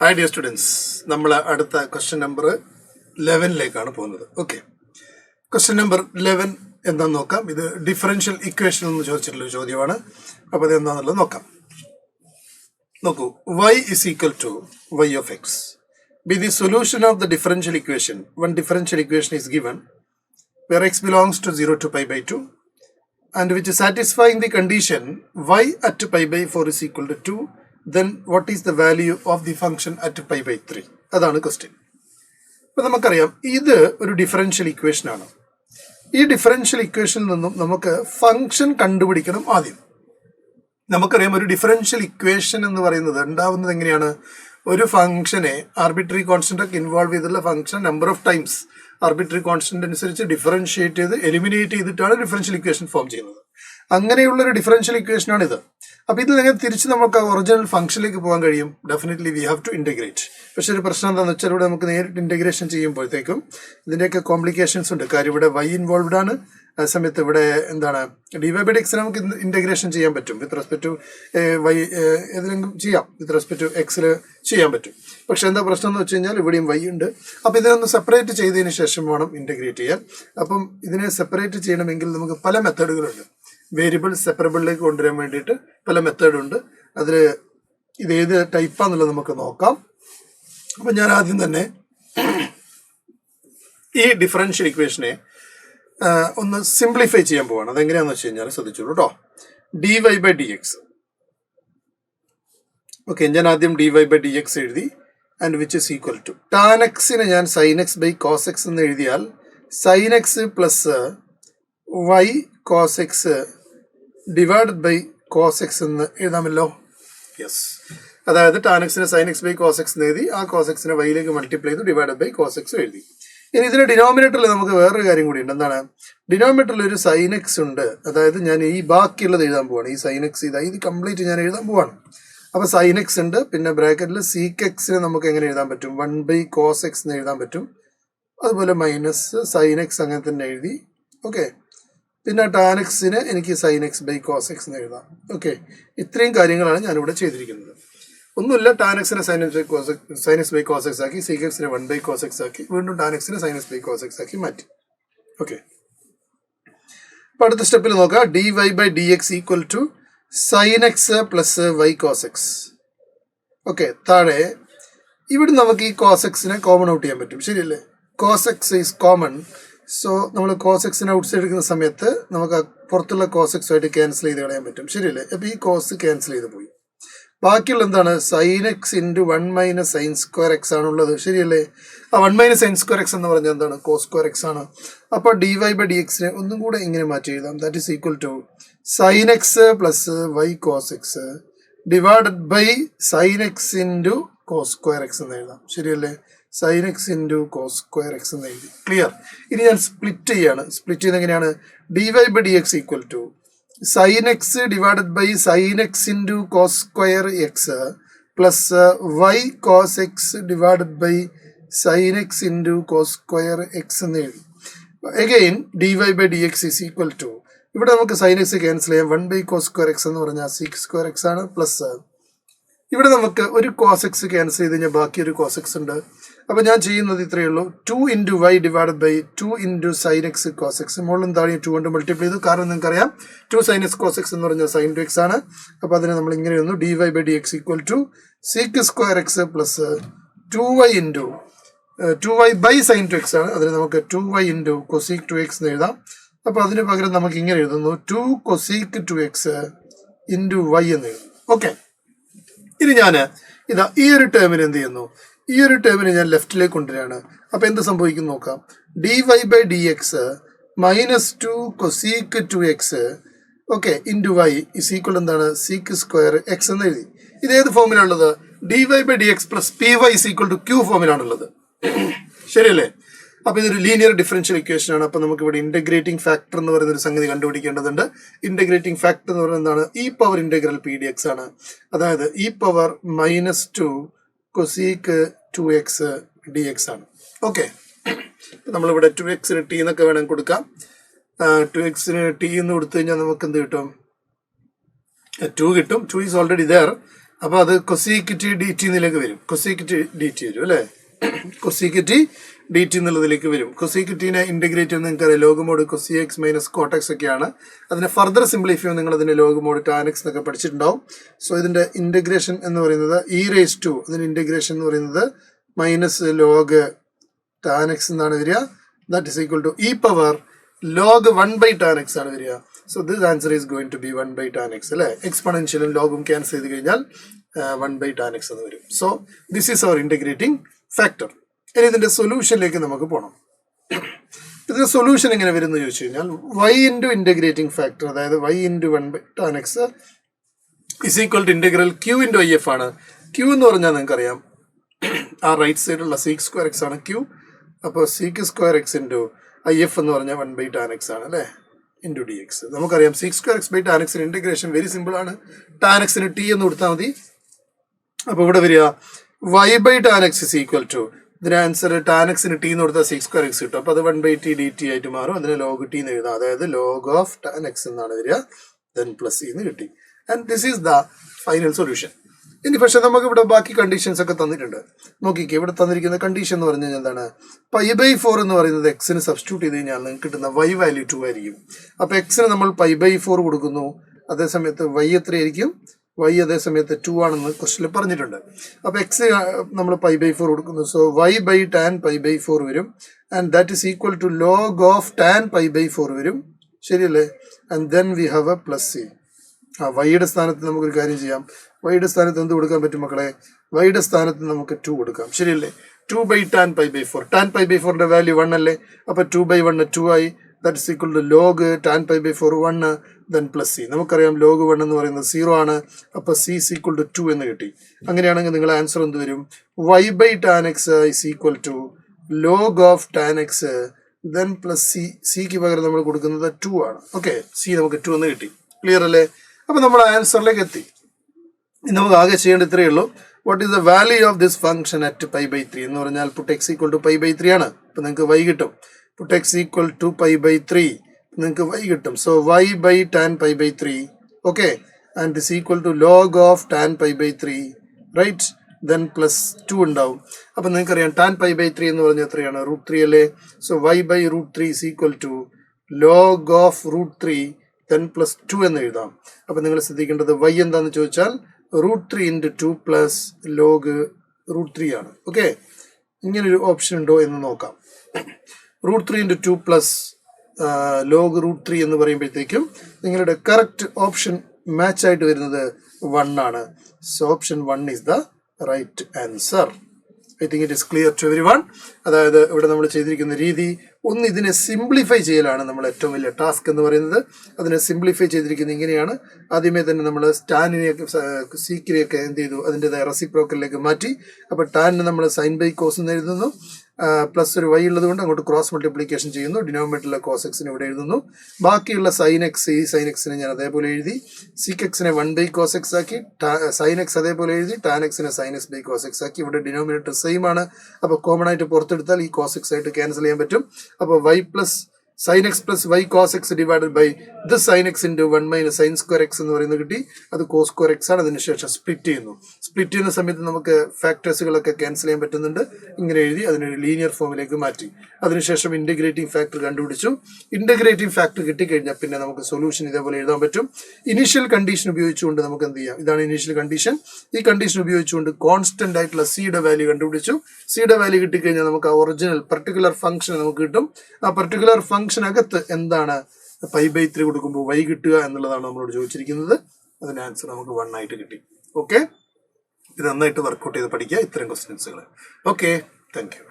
Hi dear students, നമ്മൾ അടുത്ത question number 11ലേക്കാണ് പോകുന്നത്. ഓക്കെ, ക്വസ്റ്റ്യൻ നമ്പർ 11 എന്താന്ന് നോക്കാം. ഇത് ഡിഫറൻഷ്യൽ ഇക്വേഷൻ എന്ന് ചോദിച്ചിട്ടുള്ള ഒരു ചോദ്യമാണ്. അപ്പോൾ ഇത് എന്താണെന്നുള്ളത് നോക്കാം. നോക്കൂ, y is equal to y of x be the solution of the differential equation. One differential equation is given where x belongs to 0 to pi by 2 and which is satisfying the condition y at pi by 4 is equal to 2. Then what is the value of the function at pi by 3? അതാണ് question. അപ്പോൾ നമുക്കറിയാം ഇത് ഒരു differential equation ആണ്. ഈ differential ഇക്വേഷനിൽ നിന്നും നമുക്ക് ഫംഗ്ഷൻ കണ്ടുപിടിക്കണം. ആദ്യം നമുക്കറിയാം ഒരു ഡിഫറൻഷ്യൽ ഇക്വേഷൻ എന്ന് പറയുന്നത് ഉണ്ടാവുന്നത് എങ്ങനെയാണ്? ഒരു ഫംഗ്ഷനെ ആർബിട്രറി കോൺസ്റ്റന്റ് ഒക്കെ ഇൻവോൾവ് ചെയ്തിട്ടുള്ള function number of times arbitrary constant അനുസരിച്ച് ഡിഫറൻഷിയേറ്റ് ചെയ്ത് എലിമിനേറ്റ് ചെയ്തിട്ടാണ് ഡിഫറൻഷ്യൽ ഇക്വേഷൻ ഫോം ചെയ്യുന്നത്. അങ്ങനെയുള്ള ഒരു ഡിഫറൻഷ്യൽ ഇക്വേഷൻ ആണ് ഇത്. അപ്പോൾ ഇതിൽ എങ്ങനെ തിരിച്ച് നമുക്ക് ഒറിജിനൽ ഫംഗ്ഷനിലേക്ക് പോകാൻ കഴിയും? Definitely we have to integrate. പക്ഷെ ഒരു പ്രശ്നം എന്താണെന്ന് വെച്ചാൽ ഇവിടെ നമുക്ക് നേരിട്ട് ഇൻറ്റഗ്രേഷൻ ചെയ്യുമ്പോഴത്തേക്കും ഇതിൻ്റെയൊക്കെ കോംപ്ലിക്കേഷൻസ് ഉണ്ട്. കാര്യം ഇവിടെ വൈ ഇൻവോൾവ്ഡ് ആണ്. ആ സമയത്ത് ഇവിടെ എന്താണ് ഡി വൈ ബൈ ഡി എക്സിന് നമുക്ക് ഇൻറ്റഗ്രേഷൻ ചെയ്യാൻ പറ്റും. വിത്ത് റെസ്പെക്ട് ടു വൈ ഏതെങ്കിലും ചെയ്യാം, വിത്ത് റെസ്പെക്ട് ടു എക്സിൽ ചെയ്യാൻ പറ്റും. പക്ഷെ എന്താ പ്രശ്നം എന്ന് വെച്ച് കഴിഞ്ഞാൽ ഇവിടെയും വൈ ഉണ്ട്. അപ്പോൾ ഇതിനൊന്ന് സെപ്പറേറ്റ് ചെയ്തതിന് ശേഷം വേണം ഇൻറ്റഗ്രേറ്റ് ചെയ്യാൻ. അപ്പം ഇതിനെ സെപ്പറേറ്റ് ചെയ്യണമെങ്കിൽ നമുക്ക് പല മെത്തേഡുകളുണ്ട്. വേരിയബിൾ സെപ്പറബിളിലേക്ക് കൊണ്ടുവരാൻ വേണ്ടിയിട്ട് പല മെത്തേഡുണ്ട്. അതിൽ ഇത് ഏത് ടൈപ്പാന്നുള്ളത് നമുക്ക് നോക്കാം. അപ്പം ഞാൻ ആദ്യം തന്നെ ഈ ഡിഫറൻഷ്യൽ ഇക്വേഷനെ ഒന്ന് സിംപ്ലിഫൈ ചെയ്യാൻ പോവാണ്. അതെങ്ങനെയാണെന്ന് വെച്ച് കഴിഞ്ഞാൽ ശ്രദ്ധിച്ചോളൂ കേട്ടോ. D Y by D X. Okay, ഞാൻ ആദ്യം D Y by D X എഴുതി. And which is equal to tan എക്സിനെ ഞാൻ sine X by cos X എന്ന് എഴുതിയാൽ sine X plus Y cos X divided by cos X എന്ന് എഴുതാമല്ലോ. Yes, അതായത് ടാൻ എക്സിനെ sine X by cos X എന്ന് എഴുതി, ആ കോസ് എക്സിനെ വൈയിലേക്ക് മൾട്ടിപ്ലൈ ചെയ്ത് ഡിവൈഡഡ് ബൈ കോസ് എക്സ് എഴുതി. ഇനി ഇതിന്റെ ഡിനോമിനേറ്ററിൽ നമുക്ക് വേറൊരു കാര്യം കൂടി ഉണ്ട്. എന്താണ്? ഡിനോമിനേറ്ററിൽ ഒരു സൈൻ എക്സ് ഉണ്ട്. അതായത് ഞാൻ ഈ ബാക്കിയുള്ളത് എഴുതാൻ പോവാണ്. ഈ സൈൻ എക്സ് ഇത് കംപ്ലീറ്റ് ഞാൻ എഴുതാൻ പോവാണ്. അപ്പോൾ സൈൻ എക്സ് ഉണ്ട്, പിന്നെ ബ്രാക്കറ്റിൽ സീക്ക് എക്സിനെ നമുക്ക് എങ്ങനെ എഴുതാൻ പറ്റും? 1 ബൈ കോസ് എക്സ് എന്ന് എഴുതാൻ പറ്റും. അതുപോലെ മൈനസ് സൈൻ എക്സ് അങ്ങനെ തന്നെ എഴുതി. ഓക്കെ, പിന്നെ ടാൻ എക്സിന് എനിക്ക് sine X by cos X എന്ന് എഴുതാം. ഓക്കെ, ഇത്രയും കാര്യങ്ങളാണ് ഞാനിവിടെ ചെയ്തിരിക്കുന്നത്. ഒന്നുമില്ല, ടാൻ എക്സിനെ sine X by cos X ആക്കി, സീക്ക് എക്സിനെ 1 ബൈ കോസ് എക്സ് ആക്കി, വീണ്ടും ടാൻ എക്സിനെ sine X by cos X ആക്കി മാറ്റി. ഓക്കെ, അപ്പോൾ അടുത്ത സ്റ്റെപ്പിൽ നോക്കാം. D Y by D X equal to sine X plus Y cos X. Okay, താഴെ ഇവിടെ നമുക്ക് ഈ കോസ് എക്സിനെ കോമൺ ഔട്ട് ചെയ്യാൻ പറ്റും, ശരിയല്ലേ? Cos x is common. So നമ്മൾ കോസ് എക്സിനെ ഔട്ട് സൈഡ് എടുക്കുന്ന സമയത്ത് നമുക്ക് പുറത്തുള്ള കോസ് എക്സുമായിട്ട് ക്യാൻസൽ ചെയ്ത് കളയാൻ പറ്റും, ശരിയല്ലേ? അപ്പോൾ ഈ കോസ് ക്യാൻസൽ ചെയ്ത് പോയി. ബാക്കിയുള്ള എന്താണ്? Sine x into 1 minus sine square x ആണുള്ളത്, ശരിയല്ലേ? ആ 1 മൈനസ് സൈൻ സ്ക്വയർ എക്സ് എന്ന് പറഞ്ഞാൽ എന്താണ്? കോസ് സ്ക്വയർ എക്സ് ആണ്. അപ്പോൾ ഡി വൈ ബൈ ഡി എക്സിനെ ഒന്നും കൂടെ ഇങ്ങനെ മാറ്റി എഴുതാം. That is equal to sine X plus Y cos X divided by sine x into cos square X എന്ന് എഴുതാം, ശരിയല്ലേ? Sine x into cos square X എന്ന് എഴുതി. ക്ലിയർ? ഇനി ഞാൻ സ്പ്ലിറ്റ് ചെയ്യാണ്. സ്പ്ലിറ്റ് ചെയ്യുന്നത് എങ്ങനെയാണ്? D Y by D X equal to sine x divided by sine x into cos square x plus Y cos X divided by sine x into cos square X എന്ന് എഴുതി. Again d Y by D x is equal to, ഇവിടെ നമുക്ക് sign X cancel ചെയ്യാം. 1 by cos square X എന്ന് പറഞ്ഞാൽ seek square X ആണ്. Plus ഇവിടെ നമുക്ക് ഒരു കോസ് എക്സ് ക്യാൻസൽ ചെയ്ത് കഴിഞ്ഞാൽ ബാക്കി ഒരു കോസ് എക്സ് ഉണ്ട്. അപ്പോൾ ഞാൻ ചെയ്യുന്നത് ഇത്രയേ ഉള്ളൂ. 2 into y divided by 2 into sine x cos x. മുകളിലും താഴെ 2 കൊണ്ട് മൾട്ടിപ്ലൈ ചെയ്തു. കാരണം നിങ്ങൾക്കറിയാം 2 സൈൻ എക്സ് കോസ് എക്സ് എന്ന് പറഞ്ഞാൽ സൈൻ ടു എക്സ് ആണ്. അപ്പോൾ അതിനെ നമ്മൾ ഇങ്ങനെ എഴുതുന്നു. D Y by D X equal to sec square x plus 2y into 2y by sine two x ആണ്. അതിന് നമുക്ക് 2y into cosec two X എന്ന് എഴുതാം. അപ്പോൾ അതിന് പകരം നമുക്ക് ഇങ്ങനെ എഴുതുന്നു 2 cosec two x into y എന്ന് എഴുതുന്നു. ഓക്കെ, ഇനി ഞാൻ ഇതാ ഈ ഒരു ടേമിന് എന്ത് ചെയ്യുന്നു? ഈ ഒരു ടേമിന് ഞാൻ ലെഫ്റ്റിലേക്ക് കൊണ്ടുവരികയാണ്. അപ്പോൾ എന്ത് സംഭവിക്കും നോക്കാം. D Y by D X minus 2 cosec two X okay into Y is equal എന്താണ്? സീക്ക് സ്ക്വയർ എക്സ് എന്ന് എഴുതി. ഇത് ഏത് ഫോമിലാണുള്ളത്? D Y by D X plus P Y is equal to Q ഫോമിലാണുള്ളത്, ശരിയല്ലേ? അപ്പോൾ ഇതൊരു ലീനിയർ ഡിഫറൻഷ്യൽ ഇക്വേഷൻ ആണ്. അപ്പോൾ നമുക്ക് ഇവിടെ ഇന്റഗ്രേറ്റിംഗ് ഫാക്ടർ എന്ന് പറയുന്ന ഒരു സംഗതി കണ്ടുപിടിക്കേണ്ടതുണ്ട്. ഇന്റഗ്രേറ്റിംഗ് ഫാക്ടർ എന്ന് പറയുന്നത് എന്താണ്? E power integral P D X ആണ്. അതായത് E power minus 2 cosec 2x D X ആണ്. ഓക്കെ, നമ്മളിവിടെ 2xന് ടി എന്നൊക്കെ വേണമെങ്കിൽ കൊടുക്കാം. 2xന് ടി എന്ന് കൊടുത്തു കഴിഞ്ഞാൽ നമുക്ക് എന്ത് കിട്ടും? 2 കിട്ടും. 2 ഈസ് ഓൾറെഡി ദർ. അപ്പോൾ അത് കൊസീക്ക് ടി ഡി ടി എന്നിലേക്ക് വരും. കൊസീക്ക് ടി ഡി ടി വരും അല്ലേ? കൊസീക്ക് ടി ഡി ടി എന്നുള്ളതിലേക്ക് വരും. കൊസീക്ക് ടീനെ ഇന്റഗ്രേറ്റ് ചെയ്യുന്ന നിങ്ങൾക്കറിയാം log mode Koshy X minus cortex ഒക്കെയാണ്. അതിനെ ഫർദർ സിംപ്ലിഫൈ ചെയ്യുമ്പോൾ നിങ്ങൾ അതിന്റെ ലോഗ് മോഡ് ടാൻ എക്സ് എന്നൊക്കെ പഠിച്ചിട്ടുണ്ടാവും. സോ ഇതിന്റെ ഇന്റഗ്രേഷൻ എന്ന് പറയുന്നത് ഇ റേസ് ടു, അതിന്റെ ഇന്റഗ്രേഷൻ എന്ന് പറയുന്നത് മൈനസ് ലോഗ് ടാൻ എക്സ് എന്നാണ് വരിക. That is equal to e power log 1/tan x ആണ് വരിക. So this answer is going to be 1/tan x അല്ലെ? എക്സ്പൊണൻഷ്യലും ലോഗും ക്യാൻസൽ ചെയ്ത് കഴിഞ്ഞാൽ 1/tan x എന്ന് വരും. So this is our integrating factor. ഇനി ഇതിന്റെ സൊല്യൂഷനിലേക്ക് നമുക്ക് പോകണം. ഇതിന്റെ സൊല്യൂഷൻ എങ്ങനെ വരും എന്ന് ചോദിച്ചു കഴിഞ്ഞാൽ y ഇൻറ്റു ഇന്റഗ്രേറ്റിംഗ് ഫാക്ടർ, അതായത് y into 1/tan x is equal to integral q into I F ആണ്. q എന്ന് പറഞ്ഞാൽ നിങ്ങൾക്കറിയാം ആ റൈറ്റ് സൈഡിലുള്ള സീക്ക് സ്ക്വയർ എക്സ് ആണ് q. അപ്പോൾ sec square X into I F എന്ന് പറഞ്ഞാൽ 1/tan x ആണ് അല്ലേ? Into D X. നമുക്കറിയാം sec square X by tan എക്സിന് ഇന്റഗ്രേഷൻ വെരി സിമ്പിൾ ആണ്. ടാൻ എക്സിന് ടി എന്ന് കൊടുത്താൽ മതി. അപ്പോൾ ഇവിടെ വരിക y/tan x is equal to, ഇതിന് ആൻസർ ടാൻ എക്സിന് ടി എന്ന് കൊടുത്താൽ സീക്ക് സ്ക്വയർ എക്സ് കിട്ടും. അപ്പോൾ അത് 1/t dt ആയിട്ട് മാറും. അതിന് ലോഗ് ടി എന്ന് എഴുതാം, അതായത് ലോഗ് ഓഫ് ടാൻ എക്സ് എന്നാണ് വരിക. ദെൻ പ്ലസ് എന്ന് കിട്ടി. And this is the final solution. ഇനി പക്ഷെ നമുക്ക് ഇവിടെ ബാക്കി കണ്ടീഷൻസ് ഒക്കെ തന്നിട്ടുണ്ട്. നോക്കിക്കേ, ഇവിടെ തന്നിരിക്കുന്ന കണ്ടീഷൻ എന്ന് പറഞ്ഞു കഴിഞ്ഞാൽ എന്താണ്? π/4 എന്ന് പറയുന്നത് എക്സിന് സബ്സ്റ്റിറ്റ്യൂട്ട് ചെയ്ത് കഴിഞ്ഞാൽ നിങ്ങൾക്ക് കിട്ടുന്ന y വാല്യൂ 2 ആയിരിക്കും. അപ്പോൾ എക്സിന് നമ്മൾ π/4 കൊടുക്കുന്നു, അതേസമയത്ത് y എത്രയായിരിക്കും? y അതേ സമയത്ത് 2 ആണെന്ന് ക്വസ്റ്റിൽ പറഞ്ഞിട്ടുണ്ട്. അപ്പോൾ എക്സ് നമ്മൾ π/4 കൊടുക്കുന്നു. സോ y/tan π/4 വരും. And that is equal to log of tan π/4 വരും. ശരിയല്ലേ? And then we have a plus C. വൈയുടെ സ്ഥാനത്ത് നമുക്കൊരു കാര്യം ചെയ്യാം. വൈയുടെ സ്ഥാനത്ത് എന്ത് കൊടുക്കാൻ പറ്റും മക്കളെ? വൈയുടെ സ്ഥാനത്ത് നമുക്ക് 2 കൊടുക്കാം. ശരിയല്ലേ? 2/tan π/4. tan π/4ന്റെ വാല്യൂ 1 അല്ലേ? അപ്പോൾ 2/1 2 ആയി. That is equal to log tan π/4 1 then plus C. നമുക്കറിയാം ലോഗ് 1 എന്ന് പറയുന്നത് 0 ആണ്. അപ്പോൾ സി ഇസ് ഈക്വൽ ടു 2 എന്ന് കിട്ടി. അങ്ങനെയാണെങ്കിൽ നിങ്ങളുടെ ആൻസർ എന്ത് വരും? y/tan x is equal to log of tan x then plus C. സിക്ക് പകരം നമ്മൾ കൊടുക്കുന്നത് 2 ആണ്. ഓക്കെ, സി നമുക്ക് 2 എന്ന് കിട്ടി. ക്ലിയർ അല്ലേ? അപ്പോൾ നമ്മൾ ആൻസറിലേക്ക് എത്തി. നമുക്ക് ആകെ ചെയ്യേണ്ട ഇത്രയേ ഉള്ളൂ. What is the value of this function at π/3 എന്ന് പറഞ്ഞാൽ പുട്ട് എക്സ് ഈക്വൽ ടു π/3 ആണ്. അപ്പോൾ നിങ്ങൾക്ക് y കിട്ടും. പുട്ട് എക്സ് ഈക്വൽ ടു π/3 നിങ്ങൾക്ക് y കിട്ടും. So y/tan π/3 okay, and this equal to log of tan π/3 right. Then plus 2 ഉണ്ടാവും. അപ്പം നിങ്ങൾക്കറിയാം tan π/3 എന്ന് പറഞ്ഞാൽ എത്രയാണ്? √3 അല്ലേ? So y/√3 is equal to log of √3 then plus 2 എന്ന് എഴുതാം. അപ്പം നിങ്ങൾ ശ്രദ്ധിക്കേണ്ടത് y എന്താണെന്ന് ചോദിച്ചാൽ √3 × 2 പ്ലസ് ലോഗ് √3 ആണ്. ഓക്കെ, ഇങ്ങനൊരു ഓപ്ഷൻ ഉണ്ടോ എന്ന് നോക്കാം. √3 × 2 പ്ലസ് ലോഗ് √3 എന്ന് പറയുമ്പോഴത്തേക്കും നിങ്ങളുടെ കറക്റ്റ് ഓപ്ഷൻ മാച്ച് ആയിട്ട് വരുന്നത് 1 ആണ്. So option 1 is the right answer. I think it is clear to everyone. അതായത് ഇവിടെ നമ്മൾ ചെയ്തിരിക്കുന്ന രീതി ഒന്ന് ഇതിനെ സിംപ്ലിഫൈ ചെയ്യലാണ് നമ്മൾ ഏറ്റവും വലിയ ടാസ്ക് എന്ന് പറയുന്നത്. അതിനെ സിംപ്ലിഫൈ ചെയ്തിരിക്കുന്നത് ഇങ്ങനെയാണ്. ആദ്യമേ തന്നെ നമ്മൾ ടാനിനെയൊക്കെ സീക്കിനെയൊക്കെ എന്ത് ചെയ്തു? അതിൻ്റെതായ റെസിപ്രോക്കലിലേക്ക് മാറ്റി. അപ്പോൾ ടാനിന് നമ്മൾ സൈൻ ബൈ കോസ് എന്ന് എഴുതുന്നു. പ്ലസ് ഒരു y ഉള്ളത് കൊണ്ട് അങ്ങോട്ട് ക്രോസ് മൾട്ടിപ്ലിക്കേഷൻ ചെയ്യുന്നു. ഡിനോമിനേറ്ററിലെ കോസ് എക്സിനെ ഇവിടെ എഴുതുന്നു. ബാക്കിയുള്ള സൈൻ എക്സ്, ഈ സൈൻ എക്സിനെ ഞാൻ അതേപോലെ എഴുതി. സീക്ക് എക്സിനെ 1/cos x ആക്കി. സൈൻ എക്സ് അതേപോലെ എഴുതി. ടാൻ എക്സിനെ sine X by cos X ആക്കി. ഇവിടെ ഡിനോമിനേറ്റർ സെയിം ആണ്. അപ്പോൾ കോമൺ ആയിട്ട് പുറത്തെടുത്താൽ ഈ കോസ് എക്സ് ആയിട്ട് ക്യാൻസൽ ചെയ്യാൻ പറ്റും. അപ്പോൾ y plus sine X plus y cos x divided by this sine x into 1 - sin square X എന്ന് പറയുന്നത് കിട്ടി. അത് കോസ് സ്ക്വയർ എക്സ് ആണ്. അതിനുശേഷം സ്പ്ലിറ്റ് ചെയ്യുന്നു. സ്പ്ലിറ്റ് ചെയ്യുന്ന സമയത്ത് നമുക്ക് ഫാക്ടേഴ്സുകളൊക്കെ ക്യാൻസൽ ചെയ്യാൻ പറ്റുന്നുണ്ട്. ഇങ്ങനെ എഴുതി അതിനൊരു ലീനിയർ ഫോമിലേക്ക് മാറ്റി. അതിനുശേഷം ഇന്റഗ്രേറ്റിംഗ് ഫാക്ടർ കണ്ടുപിടിച്ചു. ഇന്റഗ്രേറ്റിംഗ് ഫാക്ടർ കിട്ടിക്കഴിഞ്ഞാൽ പിന്നെ നമുക്ക് സൊല്യൂഷൻ ഇതേപോലെ എഴുതാൻ പറ്റും. ഇനീഷ്യൽ കണ്ടീഷൻ ഉപയോഗിച്ചുകൊണ്ട് നമുക്ക് എന്ത് ചെയ്യാം? ഇതാണ് ഇനീഷ്യൽ കണ്ടീഷൻ. ഈ കണ്ടീഷൻ ഉപയോഗിച്ചുകൊണ്ട് കോൺസ്റ്റന്റ് ആയിട്ടുള്ള സിയുടെ വാല്യൂ കണ്ടുപിടിച്ചു. സിയുടെ വാല്യൂ കിട്ടിക്കഴിഞ്ഞാൽ നമുക്ക് ആ ഒറിജിനൽ പർട്ടിക്കുലർ ഫംഗ്ഷൻ നമുക്ക് കിട്ടും. ആ പർട്ടിക്കുലർ ഫംഗ്ഷനകത്ത് എന്താണ് π/3 കൊടുക്കുമ്പോൾ y കിട്ടുക എന്നുള്ളതാണ് നമ്മളോട് ചോദിച്ചിരിക്കുന്നത്. അതിന്റെ ആൻസർ നമുക്ക് 1 ആയിട്ട് കിട്ടി. ഓക്കെ, ഇത് നന്നായിട്ട് വർക്ക്ഔട്ട് ചെയ്ത് പഠിക്കുക ഇത്തരം ക്വസ്റ്റ്യൻസുകൾ. Okay, thank you.